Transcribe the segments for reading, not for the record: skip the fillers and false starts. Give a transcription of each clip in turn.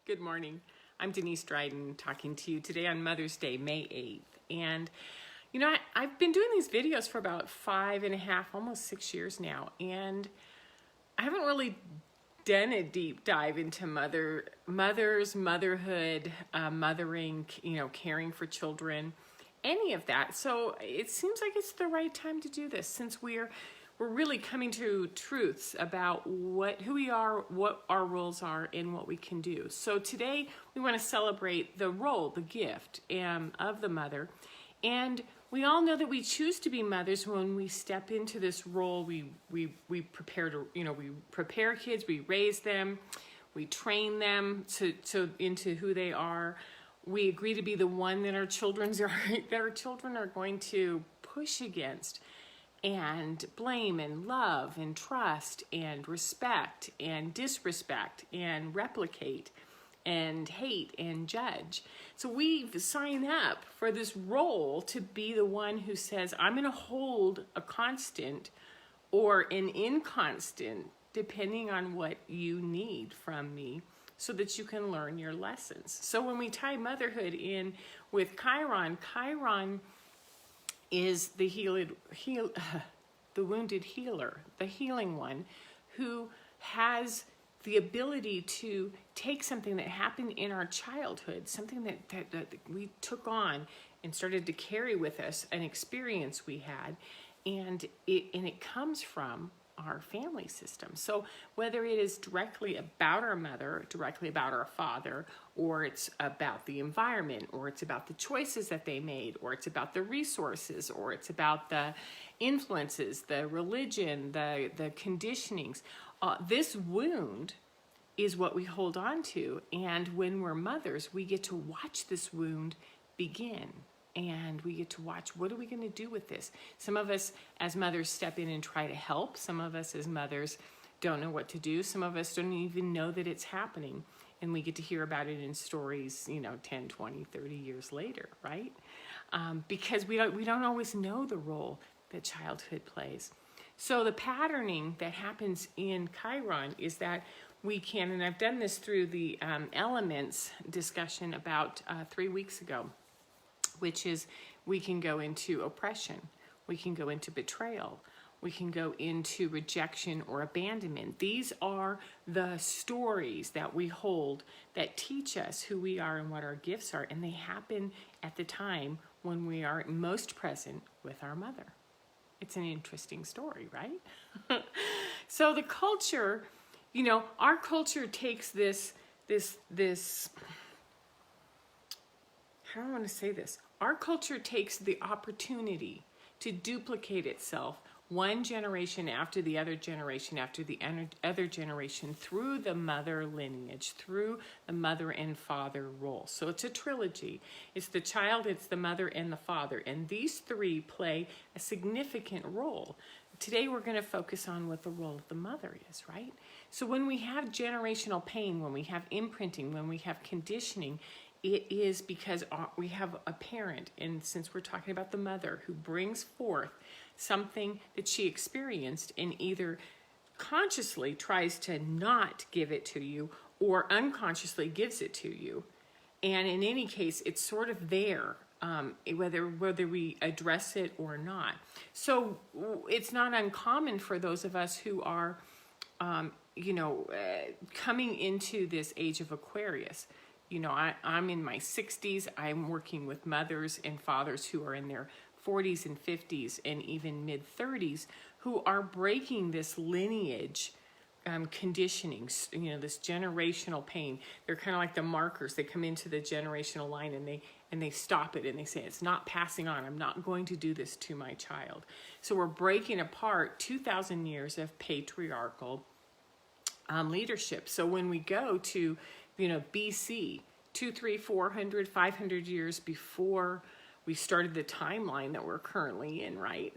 Good morning. I'm Denise Dryden talking to you today on Mother's Day, May 8th. And I've been doing these videos for about 5.5, almost 6 years now. And I haven't really done a deep dive into motherhood, mothering, caring for children, any of that. So it seems like it's the right time to do this since we're really coming to truths about who we are, what our roles are, and what we can do. So today we want to celebrate the role, the gift of the mother. And we all know that we choose to be mothers when we step into this role. We prepare kids, we raise them, we train them into who they are. We agree to be the one that our children are going to push against, and blame and love and trust and respect and disrespect and replicate and hate and judge. So we've signed up for this role to be the one who says, I'm going to hold a constant or an inconstant depending on what you need from me so that you can learn your lessons. So when we tie motherhood in with Chiron is the the wounded healer, the healing one, who has the ability to take something that happened in our childhood, something that we took on and started to carry with us, an experience we had, and it comes from our family system. So whether it is directly about our mother, directly about our father, or it's about the environment, or it's about the choices that they made, or it's about the resources, or it's about the influences, the religion, the conditionings, this wound is what we hold on to. And when we're mothers, we get to watch this wound begin. And we get to watch, what are we going to do with this? Some of us as mothers step in and try to help. Some of us as mothers don't know what to do. Some of us don't even know that it's happening. And we get to hear about it in stories, 10, 20, 30 years later, right? Because we don't always know the role that childhood plays. So the patterning that happens in Chiron is that we can, and I've done this through the elements discussion about 3 weeks ago, which is we can go into oppression, we can go into betrayal, we can go into rejection or abandonment. These are the stories that we hold that teach us who we are and what our gifts are, and they happen at the time when we are most present with our mother. It's an interesting story, right? So the culture, our culture takes this, how do I want to say this? Our culture takes the opportunity to duplicate itself one generation after the other generation after the other generation through the mother lineage, through the mother and father role. So it's a trilogy. It's the child, it's the mother, and the father. And these three play a significant role. Today we're going to focus on what the role of the mother is, right? So when we have generational pain, when we have imprinting, when we have conditioning, it is because we have a parent, and since we're talking about the mother, who brings forth something that she experienced and either consciously tries to not give it to you or unconsciously gives it to you. And in any case, it's sort of there, whether we address it or not. So it's not uncommon for those of us who are, coming into this age of Aquarius. I'm in my 60s. I'm working with mothers and fathers who are in their 40s and 50s and even mid-30s who are breaking this lineage conditioning, this generational pain. They're kind of like the markers. They come into the generational line and they stop it and they say, it's not passing on. I'm not going to do this to my child. So we're breaking apart 2,000 years of patriarchal leadership. So when we go to BC, 200, 300, 400, 500 years before we started the timeline that we're currently in, right?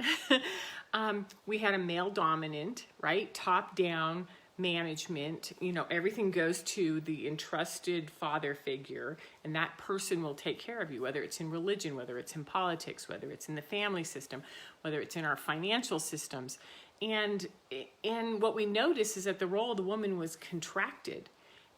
We had a male dominant, right? Top down management, everything goes to the entrusted father figure, and that person will take care of you, whether it's in religion, whether it's in politics, whether it's in the family system, whether it's in our financial systems. And what we notice is that the role of the woman was contracted.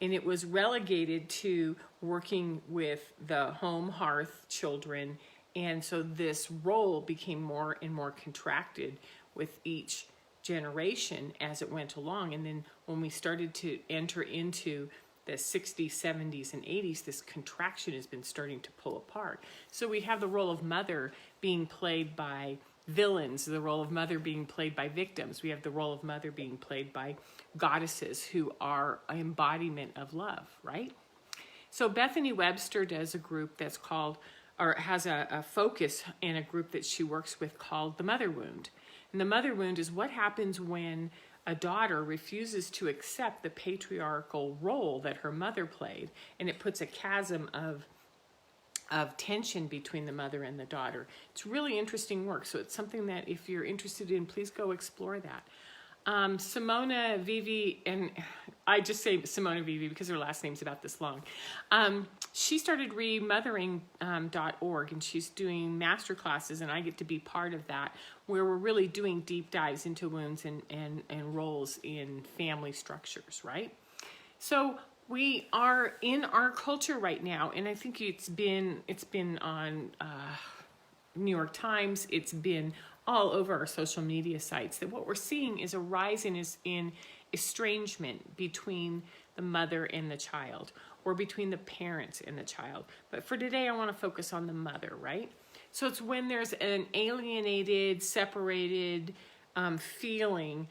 and it was relegated to working with the home, hearth, children. And so this role became more and more contracted with each generation as it went along. And then when we started to enter into the 60s, 70s, and 80s, this contraction has been starting to pull apart. So we have the role of mother being played by villains, the role of mother being played by victims. We have the role of mother being played by goddesses who are an embodiment of love, right? So Bethany Webster does a group that's called, or has a focus in a group that she works with called the Mother Wound. And the mother wound is what happens when a daughter refuses to accept the patriarchal role that her mother played, and it puts a chasm of tension between the mother and the daughter. It's really interesting work, so it's something that if you're interested in, please go explore that. Simona Vivi, and I just say Simona Vivi because her last name's about this long. She started remothering.org, and she's doing master classes, and I get to be part of that, where we're really doing deep dives into wounds and roles in family structures, right? So we are in our culture right now, and I think it's been on New York Times, it's been all over our social media sites, that what we're seeing is a rise in estrangement between the mother and the child, or between the parents and the child. But for today, I want to focus on the mother, right? So it's when there's an alienated, separated feeling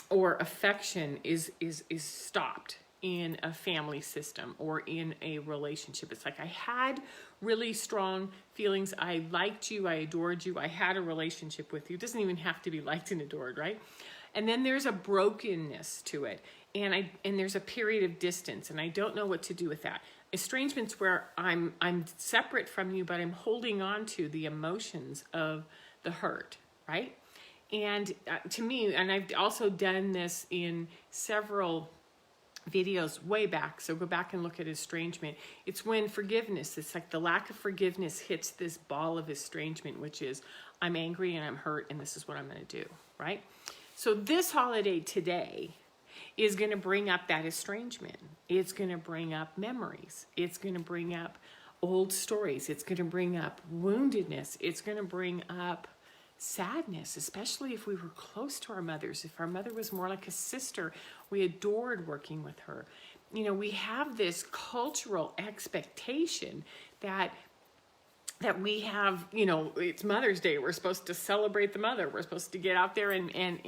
or affection is stopped in a family system or in a relationship. It's like, I had really strong feelings. I liked you. I adored you. I had a relationship with you. It doesn't even have to be liked and adored, right? And then there's a brokenness to it. And there's a period of distance, and I don't know what to do with that. Estrangement's where I'm separate from you, but I'm holding on to the emotions of the hurt, right? And to me, and I've also done this in several videos way back, so go back and look at estrangement. It's when forgiveness, it's like the lack of forgiveness hits this ball of estrangement, which is, I'm angry and I'm hurt, and this is what I'm going to do, right? So this holiday today is going to bring up that estrangement. It's going to bring up memories. It's going to bring up old stories. It's going to bring up woundedness. It's going to bring up sadness, especially if we were close to our mothers. If our mother was more like a sister, we adored working with her. You know, we have this cultural expectation that we have, you know, it's Mother's Day. We're supposed to celebrate the mother. We're supposed to get out there and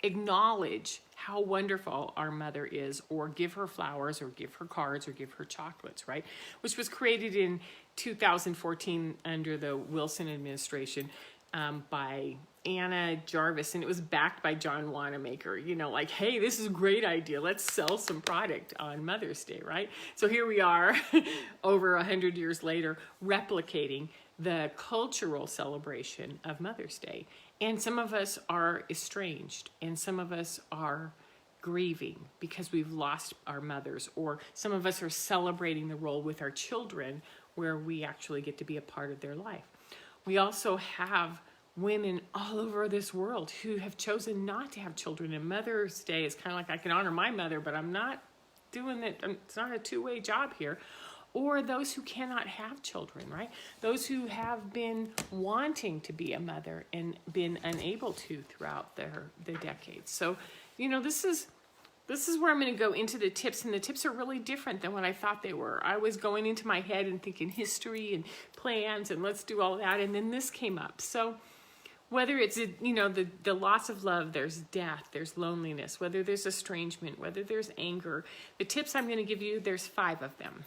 acknowledge how wonderful our mother is, or give her flowers, or give her cards, or give her chocolates, right? Which was created in 2014 under the Wilson administration by Anna Jarvis, and it was backed by John Wanamaker. You know, like, hey, this is a great idea. Let's sell some product on Mother's Day, right? So here we are, over 100 years later, replicating the cultural celebration of Mother's Day. And some of us are estranged, and some of us are grieving because we've lost our mothers, or some of us are celebrating the role with our children where we actually get to be a part of their life. We also have women all over this world who have chosen not to have children, and Mother's Day is kind of like, I can honor my mother, but I'm not doing it. It's not a two-way job here. Or those who cannot have children, right? Those who have been wanting to be a mother and been unable to throughout the decades. So, you know, this is where I'm going to go into the tips, and the tips are really different than what I thought they were. I was going into my head and thinking history and plans and let's do all that, and then this came up. So whether it's, you know, the loss of love, there's death, there's loneliness, whether there's estrangement, whether there's anger, the tips I'm going to give you, there's 5 of them.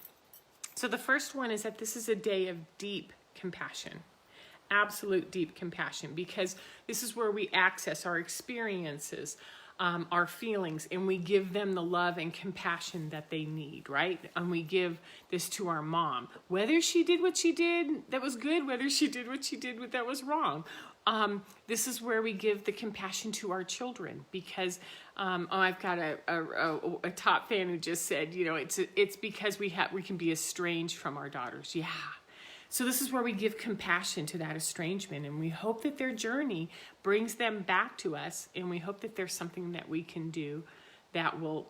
So the first one is that this is a day of deep compassion, absolute deep compassion, because this is where we access our experiences, our feelings, and we give them the love and compassion that they need, right? And we give this to our mom, whether she did what she did that was good, whether she did what she did that was wrong. This is where we give the compassion to our children, because I've got a top fan who just said, you know, it's because we can be estranged from our daughters. Yeah. So this is where we give compassion to that estrangement, and we hope that their journey brings them back to us, and we hope that there's something that we can do that will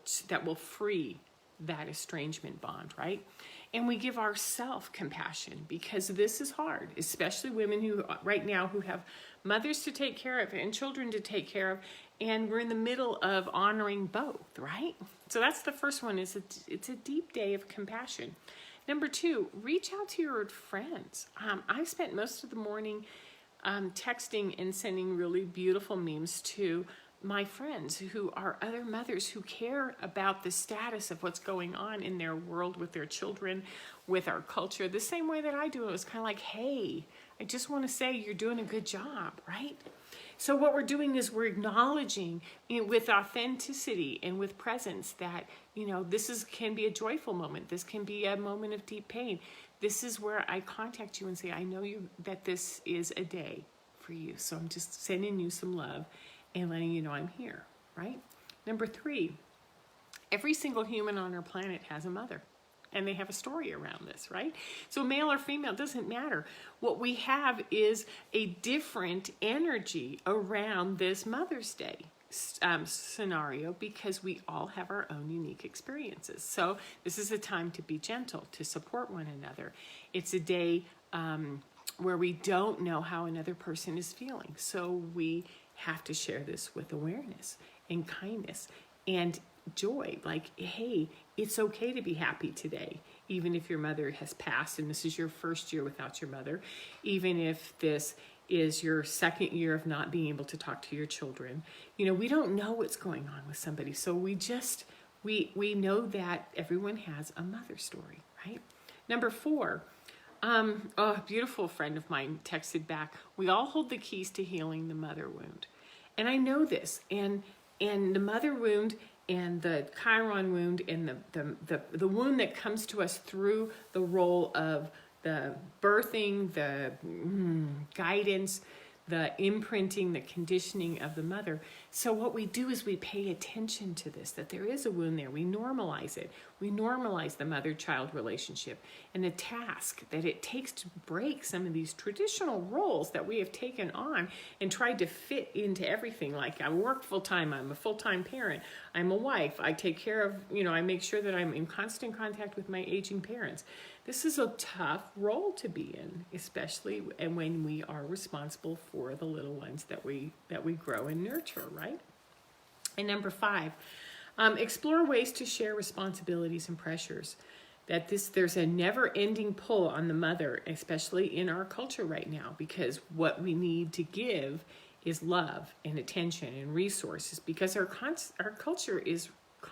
free that estrangement bond, right? And we give ourselves compassion, because this is hard, especially women who right now who have mothers to take care of and children to take care of, and we're in the middle of honoring both, right? So that's the first one, is it's a deep day of compassion. Number 2, reach out to your friends. I've spent most of the morning texting and sending really beautiful memes to my friends who are other mothers who care about the status of what's going on in their world with their children, with our culture, the same way that I do. It was kind of like, hey, I just want to say you're doing a good job, right? So what we're doing is we're acknowledging with authenticity and with presence that, this can be a joyful moment. This can be a moment of deep pain. This is where I contact you and say, I know that this is a day for you. So I'm just sending you some love and letting you know I'm here, right? Number 3, every single human on our planet has a mother, and they have a story around this, right? So male or female, doesn't matter. What we have is a different energy around this Mother's Day scenario, because we all have our own unique experiences. So this is a time to be gentle, to support one another. It's a day where we don't know how another person is feeling. So we have to share this with awareness and kindness and joy. Like, hey, it's okay to be happy today, even if your mother has passed and this is your first year without your mother, even if this is your second year of not being able to talk to your children. We don't know what's going on with somebody. So we know that everyone has a mother story, right? Number 4, a beautiful friend of mine texted back, we all hold the keys to healing the mother wound. And I know this, and the mother wound and the Chiron wound and the wound that comes to us through the role of the birthing, the guidance, the imprinting, the conditioning of the mother. So what we do is we pay attention to this, that there is a wound there. We normalize it. We normalize the mother-child relationship and the task that it takes to break some of these traditional roles that we have taken on and tried to fit into everything. Like, I work full-time, I'm a full-time parent, I'm a wife, I take care of, I make sure that I'm in constant contact with my aging parents. This is a tough role to be in, especially when we are responsible for the little ones that we grow and nurture, right? And number 5, explore ways to share responsibilities and pressures. There's a never-ending pull on the mother, especially in our culture right now, because what we need to give is love and attention and resources, because our culture is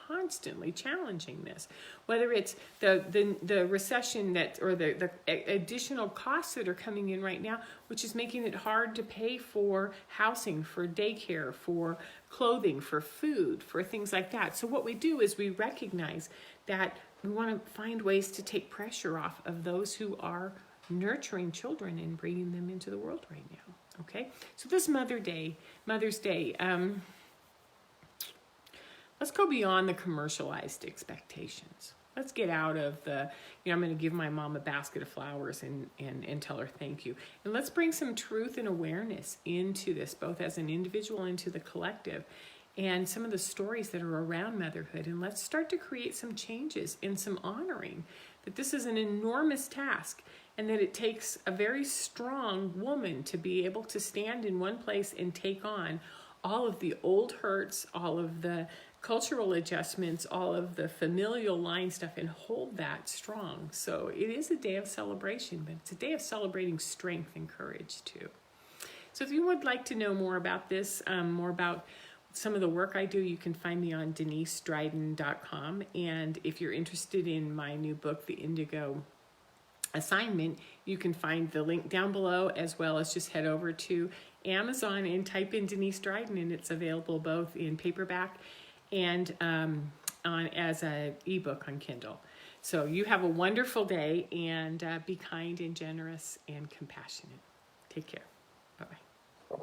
constantly challenging this, whether it's the recession or the additional costs that are coming in right now, which is making it hard to pay for housing, for daycare, for clothing, for food, for things like that. So what we do is we recognize that we want to find ways to take pressure off of those who are nurturing children and bringing them into the world right now. Okay, so this Mother's Day, let's go beyond the commercialized expectations. Let's get out of I'm going to give my mom a basket of flowers and tell her thank you. And let's bring some truth and awareness into this, both as an individual and to the collective, and some of the stories that are around motherhood. And let's start to create some changes and some honoring that this is an enormous task, and that it takes a very strong woman to be able to stand in one place and take on all of the old hurts, all of the cultural adjustments, all of the familial line stuff, and hold that strong. So it is a day of celebration, but it's a day of celebrating strength and courage too. So if you would like to know more about this, more about some of the work I do, you can find me on denisestryden.com. And if you're interested in my new book, The Indigo Assignment, you can find the link down below, as well as just head over to Amazon and type in Denise Dryden, and it's available both in paperback and as an ebook on Kindle. So you have a wonderful day, and be kind and generous and compassionate. Take care. Bye-bye.